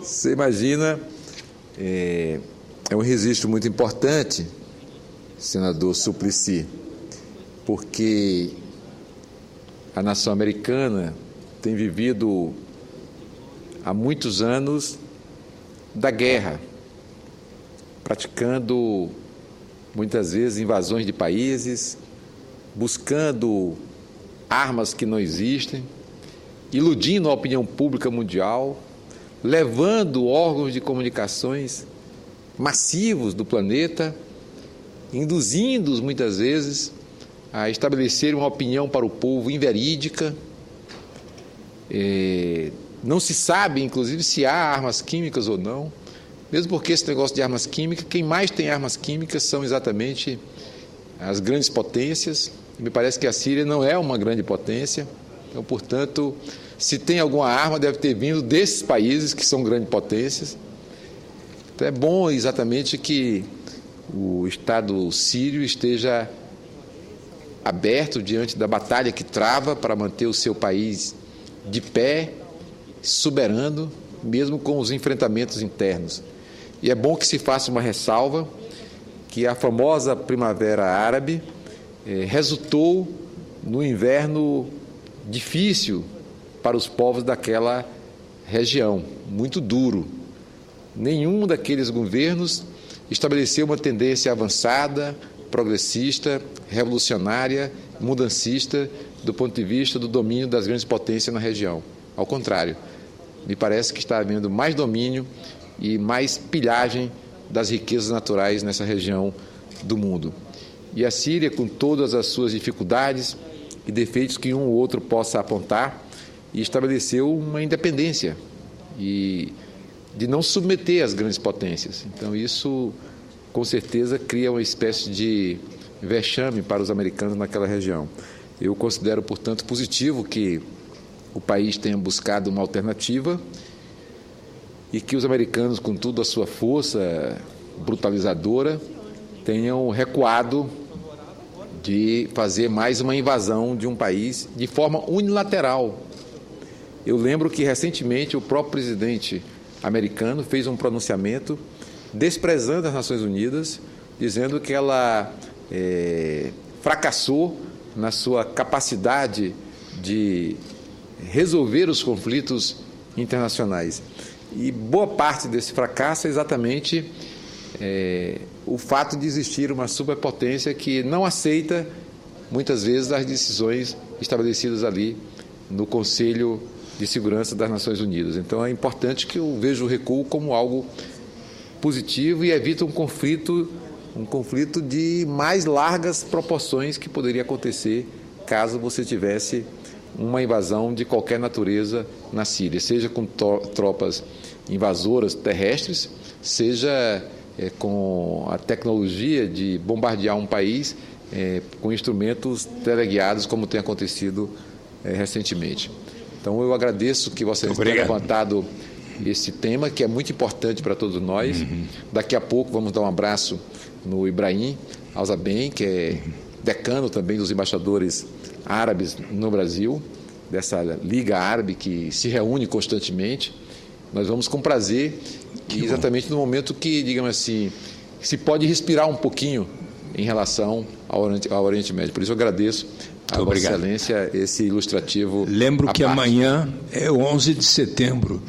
Você imagina, é um registro muito importante, senador Suplicy, porque a nação americana tem vivido há muitos anos da guerra, praticando muitas vezes invasões de países, buscando armas que não existem, iludindo a opinião pública mundial, levando órgãos de comunicações massivos do planeta, induzindo-os muitas vezes a estabelecer uma opinião para o povo inverídica. Não se sabe, inclusive, se há armas químicas ou não, mesmo porque esse negócio de armas químicas, quem mais tem armas químicas são exatamente as grandes potências. Me parece que a Síria não é uma grande potência, então, portanto, se tem alguma arma, deve ter vindo desses países que são grandes potências. Então, é bom exatamente que o Estado sírio esteja aberto diante da batalha que trava para manter o seu país de pé, soberano, mesmo com os enfrentamentos internos. E é bom que se faça uma ressalva que a famosa Primavera Árabe resultou no inverno difícil para os povos daquela região, muito duro. Nenhum daqueles governos estabeleceu uma tendência avançada, progressista, revolucionária, mudancista, do ponto de vista do domínio das grandes potências na região. Ao contrário, me parece que está havendo mais domínio e mais pilhagem das riquezas naturais nessa região do mundo. E a Síria, com todas as suas dificuldades e defeitos que um ou outro possa apontar, estabeleceu uma independência e de não submeter as grandes potências. Então, isso, com certeza, cria uma espécie de vexame para os americanos naquela região. Eu considero, portanto, positivo que o país tenha buscado uma alternativa e que os americanos, com toda a sua força brutalizadora, tenham recuado de fazer mais uma invasão de um país de forma unilateral. Eu lembro que, recentemente, o próprio presidente americano fez um pronunciamento desprezando as Nações Unidas, dizendo que ela fracassou na sua capacidade de resolver os conflitos internacionais. E boa parte desse fracasso é exatamente o fato de existir uma superpotência que não aceita, muitas vezes, as decisões estabelecidas ali no Conselho de Segurança das Nações Unidas. Então, é importante que eu veja o recuo como algo positivo e evite um conflito de mais largas proporções que poderia acontecer caso você tivesse uma invasão de qualquer natureza na Síria, seja com tropas invasoras terrestres, seja com a tecnologia de bombardear um país com instrumentos teleguiados, como tem acontecido recentemente. Então, eu agradeço que vocês tenham levantado esse tema, que é muito importante para todos nós. Daqui a pouco vamos dar um abraço no Ibrahim Al-Zaben, que é decano também dos embaixadores árabes no Brasil, dessa Liga Árabe que se reúne constantemente. Nós vamos com prazer, e exatamente no momento que, digamos assim, se pode respirar um pouquinho em relação ao Oriente Médio. Por isso eu agradeço a Vossa Excelência esse ilustrativo. Lembro que amanhã é 11 de setembro,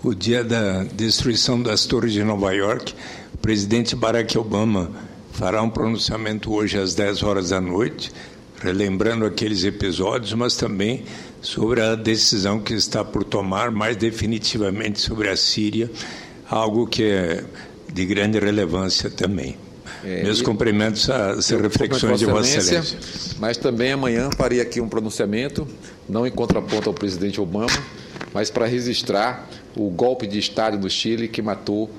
o dia da destruição das torres de Nova York. O presidente Barack Obama fará um pronunciamento hoje às 10 horas da noite, relembrando aqueles episódios, mas também sobre a decisão que está por tomar mais definitivamente sobre a Síria, algo que é de grande relevância também. Meus cumprimentos às reflexões de Vossa Excelência. Mas também amanhã farei aqui um pronunciamento, não em contraponto ao presidente Obama, mas para registrar o golpe de Estado do Chile que matou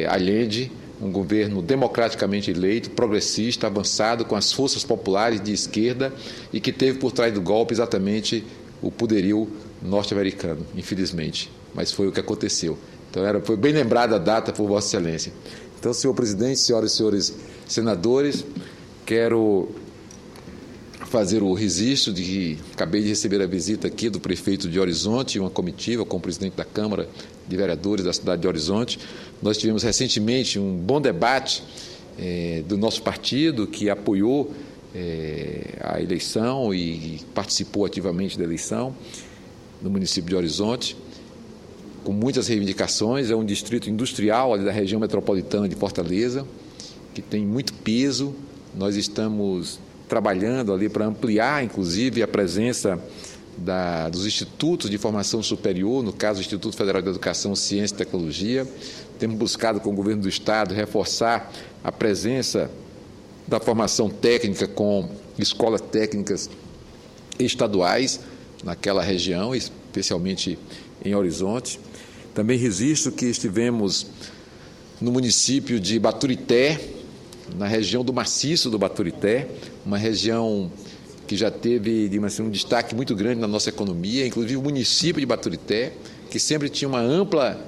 Allende, um governo democraticamente eleito, progressista, avançado, com as forças populares de esquerda e que teve por trás do golpe exatamente o poderio norte-americano, infelizmente. Mas foi o que aconteceu. Então, foi bem lembrada a data por Vossa Excelência. Então, senhor presidente, senhoras e senhores senadores, quero fazer o registro de que acabei de receber a visita aqui do prefeito de Horizonte, uma comitiva com o presidente da Câmara de Vereadores da cidade de Horizonte. Nós tivemos recentemente um bom debate do nosso partido, que apoiou a eleição e participou ativamente da eleição no município de Horizonte, com muitas reivindicações. É um distrito industrial ali da região metropolitana de Fortaleza, que tem muito peso. Nós estamos trabalhando ali para ampliar, inclusive, a presença dos institutos de formação superior, no caso, o Instituto Federal de Educação, Ciência e Tecnologia. Temos buscado, com o governo do Estado, reforçar a presença da formação técnica com escolas técnicas estaduais naquela região, especialmente em Horizonte. Também registro que estivemos no município de Baturité, na região do maciço do Baturité, uma região que já teve, digamos assim, um destaque muito grande na nossa economia, inclusive o município de Baturité, que sempre tinha uma ampla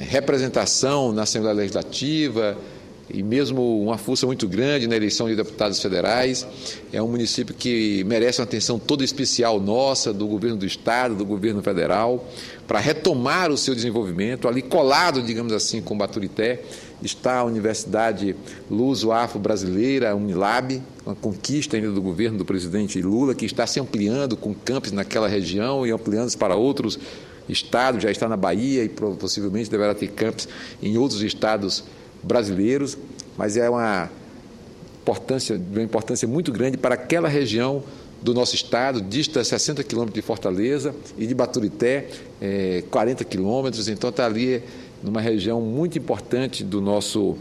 representação na Assembleia Legislativa e mesmo uma força muito grande na eleição de deputados federais. É um município que merece uma atenção toda especial nossa, do governo do Estado, do governo federal, para retomar o seu desenvolvimento. Ali colado, digamos assim, com Baturité, está a Universidade Luso-Afro-Brasileira, a Unilab, uma conquista ainda do governo do presidente Lula, que está se ampliando com campos naquela região e ampliando-se para outros estados, já está na Bahia e possivelmente deverá ter campos em outros estados brasileiros, mas é uma importância muito grande para aquela região do nosso estado, dista 60 quilômetros de Fortaleza e de Baturité 40 quilômetros, então está ali numa região muito importante do nosso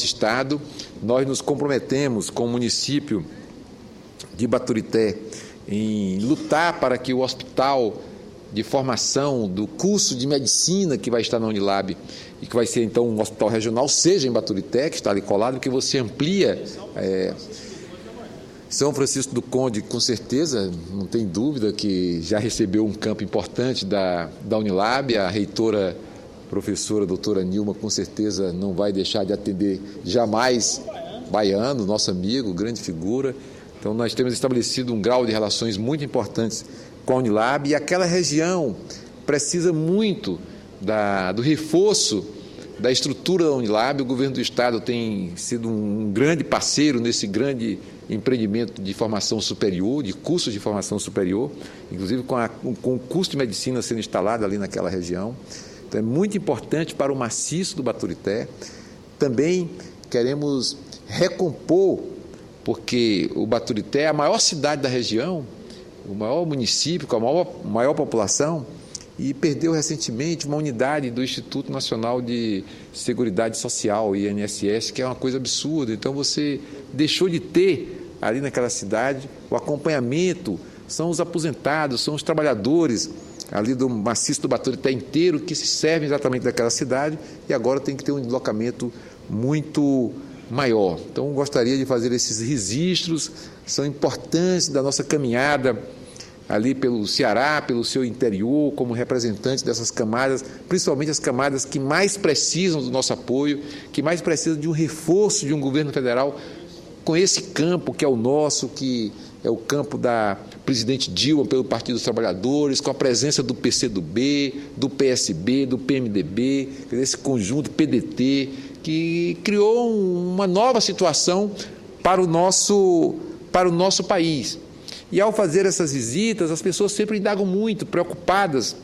estado. Nós nos comprometemos com o município de Baturité em lutar para que o hospital de formação do curso de medicina que vai estar na Unilab e que vai ser então um hospital regional, seja em Baturité, que está ali colado, porque você amplia São Francisco do Conde, com certeza, não tem dúvida que já recebeu um campo importante da Unilab. A reitora, professora doutora Nilma, com certeza não vai deixar de atender jamais Baiano, nosso amigo, grande figura. Então nós temos estabelecido um grau de relações muito importantes com a Unilab, e aquela região precisa muito do reforço da estrutura da Unilab. O governo do Estado tem sido um grande parceiro nesse grande empreendimento de formação superior, de cursos de formação superior, inclusive com o curso de medicina sendo instalado ali naquela região. Então é muito importante para o maciço do Baturité. Também queremos recompor, porque o Baturité é a maior cidade da região, o maior município com a maior população, e perdeu recentemente uma unidade do Instituto Nacional de Seguridade Social, INSS, que é uma coisa absurda. Então você deixou de ter ali naquela cidade o acompanhamento, são os aposentados, são os trabalhadores ali do maciço do Baturité inteiro que se servem exatamente daquela cidade, e agora tem que ter um deslocamento muito maior. Então gostaria de fazer esses registros, são importantes da nossa caminhada ali pelo Ceará, pelo seu interior, como representantes dessas camadas, principalmente as camadas que mais precisam do nosso apoio, que mais precisam de um reforço de um governo federal com esse campo que é o nosso, que é o campo da presidente Dilma pelo Partido dos Trabalhadores, com a presença do PCdoB, do PSB, do PMDB, esse conjunto PDT, que criou uma nova situação para o nosso país. E ao fazer essas visitas, as pessoas sempre indagam muito, preocupadas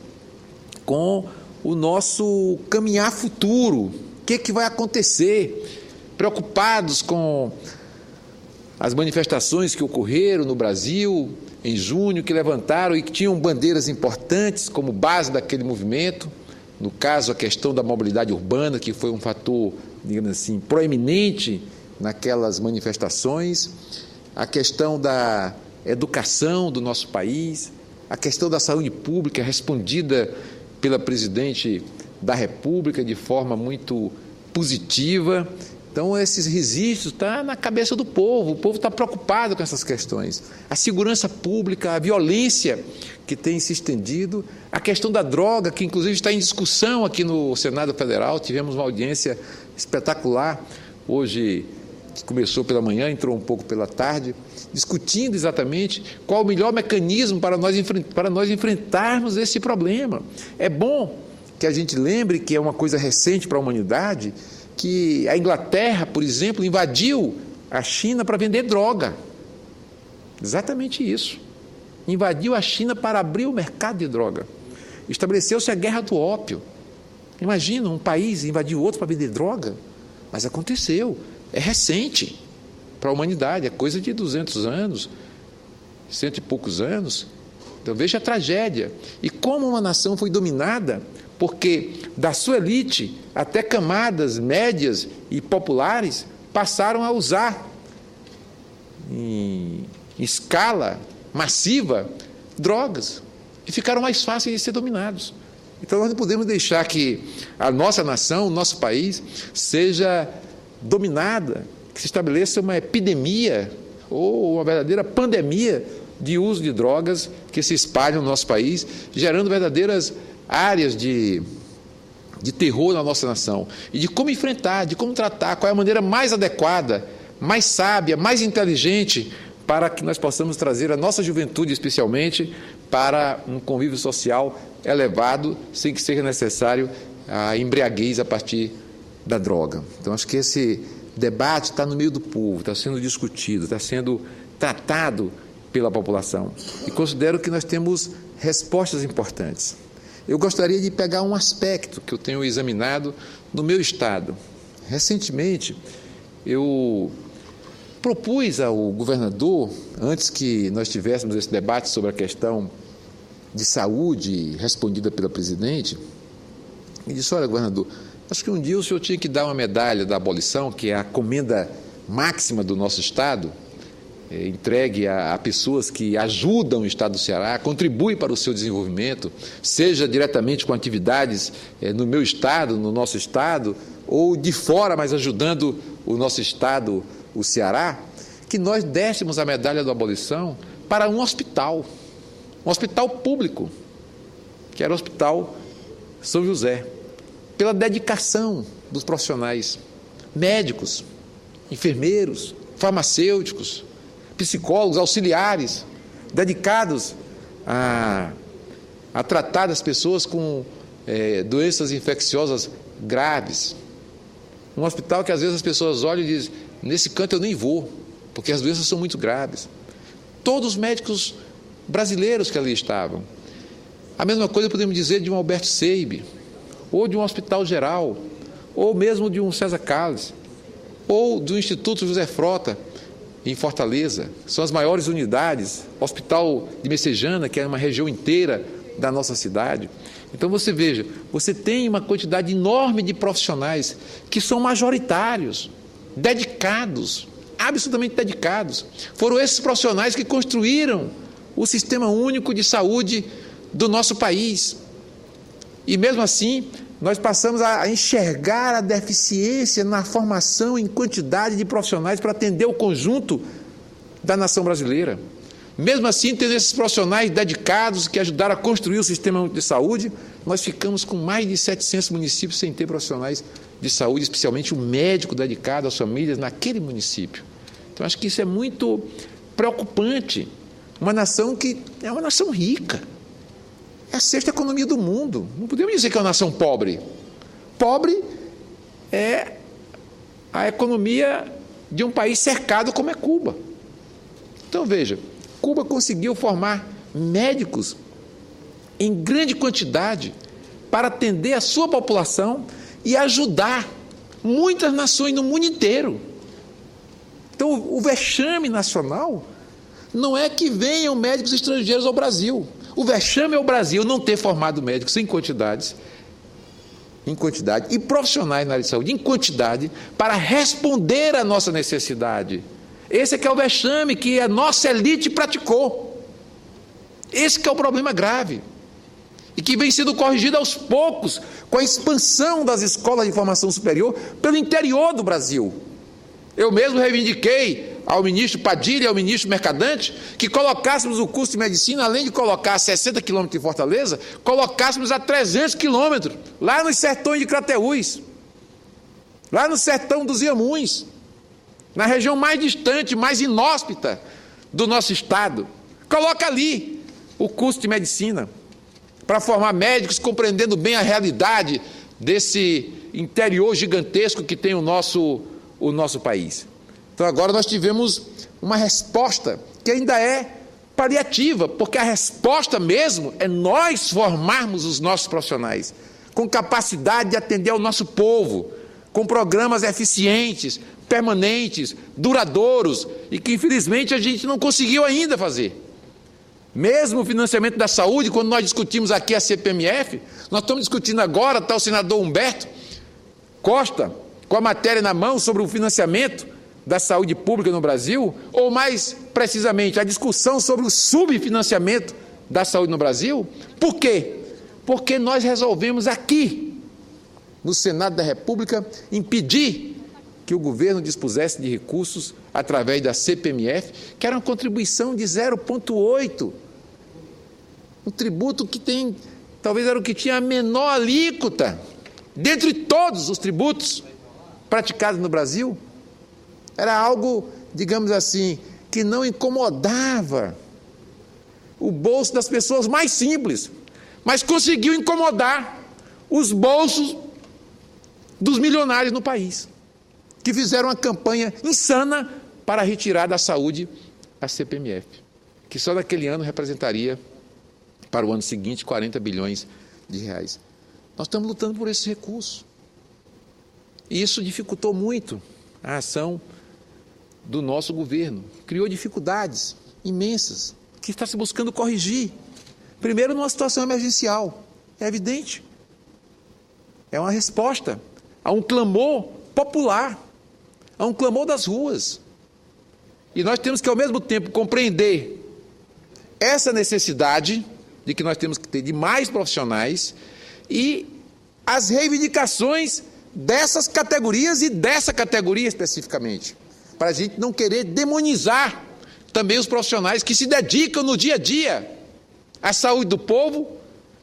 com o nosso caminhar futuro, o que vai acontecer, preocupados com as manifestações que ocorreram no Brasil em junho, que levantaram e que tinham bandeiras importantes como base daquele movimento. No caso, a questão da mobilidade urbana, que foi um fator, digamos assim, proeminente naquelas manifestações, a questão da educação do nosso país, a questão da saúde pública, respondida pela presidente da República de forma muito positiva. Então, esses registros estão na cabeça do povo, o povo está preocupado com essas questões. A segurança pública, a violência que tem se estendido, a questão da droga, que inclusive está em discussão aqui no Senado Federal. Tivemos uma audiência espetacular hoje que começou pela manhã, entrou um pouco pela tarde, discutindo exatamente qual o melhor mecanismo para nós enfrentarmos esse problema. É bom que a gente lembre que é uma coisa recente para a humanidade, que a Inglaterra, por exemplo, invadiu a China para vender droga. Exatamente isso. Invadiu a China para abrir o mercado de droga. Estabeleceu-se a guerra do ópio. Imagina um país invadir outro para vender droga. Mas aconteceu. É recente para a humanidade. É coisa de 200 anos, 100 e poucos anos. Então veja a tragédia. E como uma nação foi dominada, porque da sua elite até camadas médias e populares passaram a usar em escala massiva drogas e ficaram mais fáceis de ser dominados. Então nós não podemos deixar que a nossa nação, o nosso país, seja dominada, que se estabeleça uma epidemia ou uma verdadeira pandemia de uso de drogas que se espalham no nosso país, gerando verdadeiras áreas de terror na nossa nação. E de como enfrentar, de como tratar, qual é a maneira mais adequada, mais sábia, mais inteligente, para que nós possamos trazer a nossa juventude, especialmente, para um convívio social elevado, sem que seja necessário a embriaguez a partir da droga. Então, acho que esse debate está no meio do povo, está sendo discutido, está sendo tratado pela população. E considero que nós temos respostas importantes. Eu gostaria de pegar um aspecto que eu tenho examinado no meu estado. Recentemente, eu propus ao governador, antes que nós tivéssemos esse debate sobre a questão de saúde respondida pela presidente, e disse: olha, governador, acho que um dia o senhor tinha que dar uma medalha da abolição, que é a comenda máxima do nosso estado, entregue a pessoas que ajudam o estado do Ceará, contribuem para o seu desenvolvimento, seja diretamente com atividades no meu estado, no nosso estado, ou de fora, mas ajudando o nosso estado, o Ceará, que nós dessemos a medalha da abolição para um hospital público, que era o Hospital São José, pela dedicação dos profissionais, médicos, enfermeiros, farmacêuticos, psicólogos, auxiliares, dedicados a tratar as pessoas com doenças infecciosas graves. Um hospital que às vezes as pessoas olham e dizem: nesse canto eu nem vou, porque as doenças são muito graves. Todos os médicos brasileiros que ali estavam. A mesma coisa podemos dizer de um Alberto Seib, ou de um Hospital Geral, ou mesmo de um César Calles, ou do Instituto José Frota, em Fortaleza. São as maiores unidades. Hospital de Messejana, que é uma região inteira da nossa cidade. Então você veja, você tem uma quantidade enorme de profissionais que são majoritários, dedicados, absolutamente dedicados. Foram esses profissionais que construíram o Sistema Único de Saúde do nosso país. E mesmo assim, nós passamos a enxergar a deficiência na formação em quantidade de profissionais para atender o conjunto da nação brasileira. Mesmo assim, tendo esses profissionais dedicados que ajudaram a construir o Sistema Único de Saúde, nós ficamos com mais de 700 municípios sem ter profissionais de saúde, especialmente um médico dedicado às famílias naquele município. Então, acho que isso é muito preocupante. Uma nação que é uma nação rica. É a sexta economia do mundo. Não podemos dizer que é uma nação pobre. Pobre é a economia de um país cercado como é Cuba. Então, veja, Cuba conseguiu formar médicos em grande quantidade para atender a sua população e ajudar muitas nações no mundo inteiro. Então, o vexame nacional não é que venham médicos estrangeiros ao Brasil. O vexame é o Brasil não ter formado médicos em quantidade, e profissionais na área de saúde em quantidade para responder à nossa necessidade. Esse é que é o vexame que a nossa elite praticou. Esse que é o problema grave. E que vem sendo corrigido aos poucos com a expansão das escolas de formação superior pelo interior do Brasil. Eu mesmo reivindiquei ao ministro Padilha e ao ministro Mercadante que colocássemos o curso de medicina, além de colocar a 60 quilômetros de Fortaleza, colocássemos a 300 quilômetros, lá nos sertões de Crateús, lá no sertão dos Iamuns, na região mais distante, mais inóspita do nosso estado. Coloca ali o curso de medicina para formar médicos compreendendo bem a realidade desse interior gigantesco que tem o nosso país. Então agora nós tivemos uma resposta que ainda é paliativa, porque a resposta mesmo é nós formarmos os nossos profissionais com capacidade de atender ao nosso povo, com programas eficientes, permanentes, duradouros, e que infelizmente a gente não conseguiu ainda fazer. Mesmo o financiamento da saúde, quando nós discutimos aqui a CPMF, nós estamos discutindo agora, está o senador Humberto Costa, com a matéria na mão sobre o financiamento da saúde pública no Brasil, ou mais precisamente, a discussão sobre o subfinanciamento da saúde no Brasil. Por quê? Porque nós resolvemos aqui, no Senado da República, impedir que o governo dispusesse de recursos através da CPMF, que era uma contribuição de 0,8%. Um tributo que tem, talvez era o que tinha a menor alíquota, dentre todos os tributos praticados no Brasil. Era algo, digamos assim, que não incomodava o bolso das pessoas mais simples, mas conseguiu incomodar os bolsos dos milionários no país, que fizeram uma campanha insana para retirar da saúde a CPMF, que só naquele ano representaria, para o ano seguinte, 40 bilhões de reais. Nós estamos lutando por esses recursos. E isso dificultou muito a ação do nosso governo. Criou dificuldades imensas, que está se buscando corrigir. Primeiro, numa situação emergencial. É evidente. É uma resposta a um clamor popular, a um clamor das ruas. E nós temos que, ao mesmo tempo, compreender essa necessidade de que nós temos que ter de mais profissionais e as reivindicações dessas categorias e dessa categoria especificamente, para a gente não querer demonizar também os profissionais que se dedicam no dia a dia à saúde do povo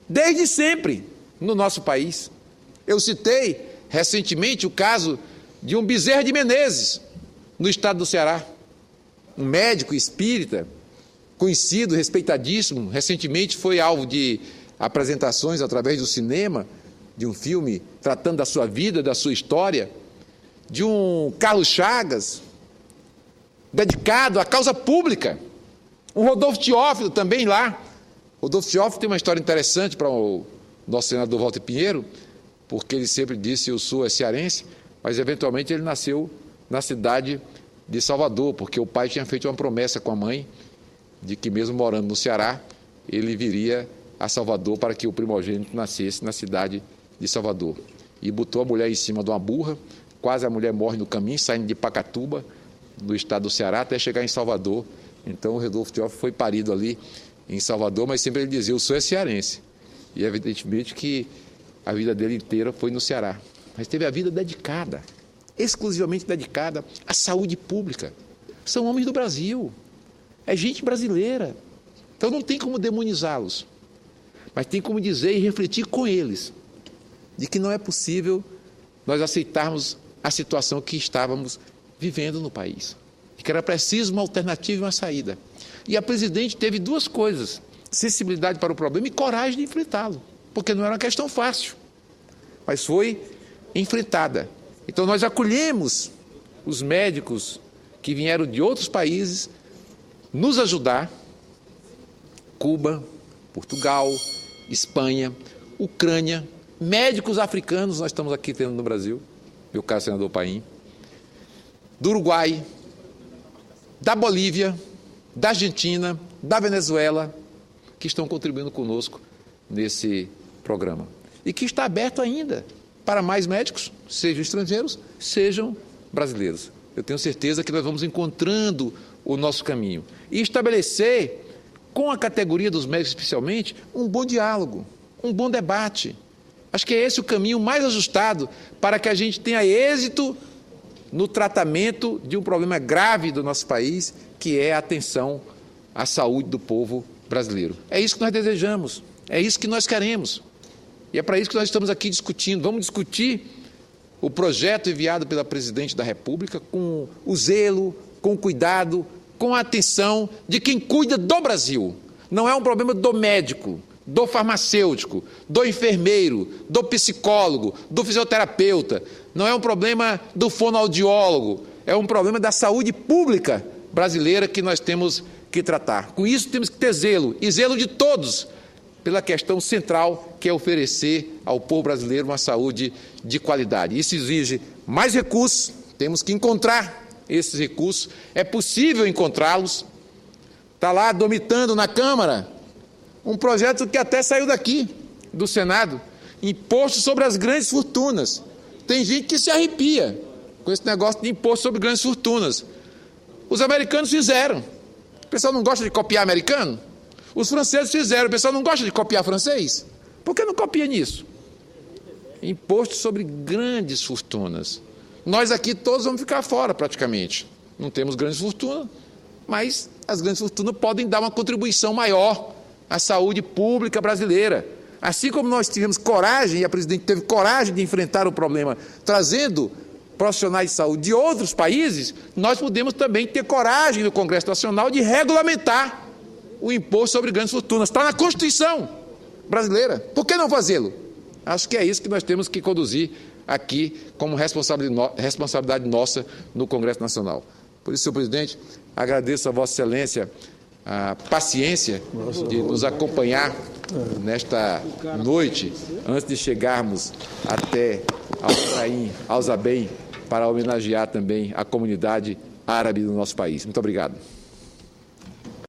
desde sempre no nosso país. Eu citei recentemente o caso de um Bezerra de Menezes, no estado do Ceará, um médico espírita, conhecido, respeitadíssimo, recentemente foi alvo de apresentações através do cinema, de um filme tratando da sua vida, da sua história, de um Carlos Chagas, dedicado à causa pública, um Rodolfo Teófilo também lá. Rodolfo Teófilo tem uma história interessante para o nosso senador Walter Pinheiro, porque ele sempre disse: eu sou cearense, mas eventualmente ele nasceu na cidade de Salvador, porque o pai tinha feito uma promessa com a mãe de que mesmo morando no Ceará, ele viria a Salvador para que o primogênito nascesse na cidade de Salvador. E botou a mulher em cima de uma burra, quase a mulher morre no caminho, saindo de Pacatuba, no estado do Ceará, até chegar em Salvador. Então o Rodolfo Teófilo foi parido ali em Salvador, mas sempre ele dizia: eu sou cearense. E evidentemente que a vida dele inteira foi no Ceará. Mas teve a vida dedicada, exclusivamente dedicada à saúde pública. São homens do Brasil, é gente brasileira. Então não tem como demonizá-los, mas tem como dizer e refletir com eles de que não é possível nós aceitarmos a situação que estávamos vivendo no país, que era preciso uma alternativa e uma saída. E a presidente teve duas coisas: sensibilidade para o problema e coragem de enfrentá-lo, porque não era uma questão fácil, mas foi enfrentada. Então nós acolhemos os médicos que vieram de outros países nos ajudar: Cuba, Portugal, Espanha, Ucrânia, médicos africanos nós estamos aqui tendo no Brasil, meu caro senador Paim, do Uruguai, da Bolívia, da Argentina, da Venezuela, que estão contribuindo conosco nesse programa. E que está aberto ainda para mais médicos, sejam estrangeiros, sejam brasileiros. Eu tenho certeza que nós vamos encontrando o nosso caminho e estabelecer, com a categoria dos médicos especialmente, um bom diálogo, um bom debate. Acho que é esse o caminho mais ajustado para que a gente tenha êxito no tratamento de um problema grave do nosso país, que é a atenção à saúde do povo brasileiro. É isso que nós desejamos, é isso que nós queremos. E é para isso que nós estamos aqui discutindo. Vamos discutir o projeto enviado pela Presidente da República com o zelo, com o cuidado, com a atenção de quem cuida do Brasil. Não é um problema do médico, do farmacêutico, do enfermeiro, do psicólogo, do fisioterapeuta. Não é um problema do fonoaudiólogo, é um problema da saúde pública brasileira que nós temos que tratar. Com isso temos que ter zelo, e zelo de todos, pela questão central, que é oferecer ao povo brasileiro uma saúde de qualidade. Isso exige mais recursos, temos que encontrar esses recursos, é possível encontrá-los. Está lá dormitando na Câmara um projeto que até saiu daqui, do Senado, imposto sobre as grandes fortunas. Tem gente que se arrepia com esse negócio de imposto sobre grandes fortunas. Os americanos fizeram. O pessoal não gosta de copiar americano? Os franceses fizeram. O pessoal não gosta de copiar francês? Por que não copia nisso? Imposto sobre grandes fortunas. Nós aqui todos vamos ficar fora, praticamente. Não temos grandes fortunas, mas as grandes fortunas podem dar uma contribuição maior à saúde pública brasileira. Assim como nós tivemos coragem, e a presidente teve coragem de enfrentar o problema, trazendo profissionais de saúde de outros países, nós podemos também ter coragem no Congresso Nacional de regulamentar o imposto sobre grandes fortunas. Está na Constituição brasileira. Por que não fazê-lo? Acho que é isso que nós temos que conduzir aqui como responsabilidade nossa no Congresso Nacional. Por isso, senhor presidente, agradeço a Vossa Excelência a paciência de nos acompanhar nesta noite, antes de chegarmos até Alzabém, para homenagear também a comunidade árabe do nosso país. Muito obrigado.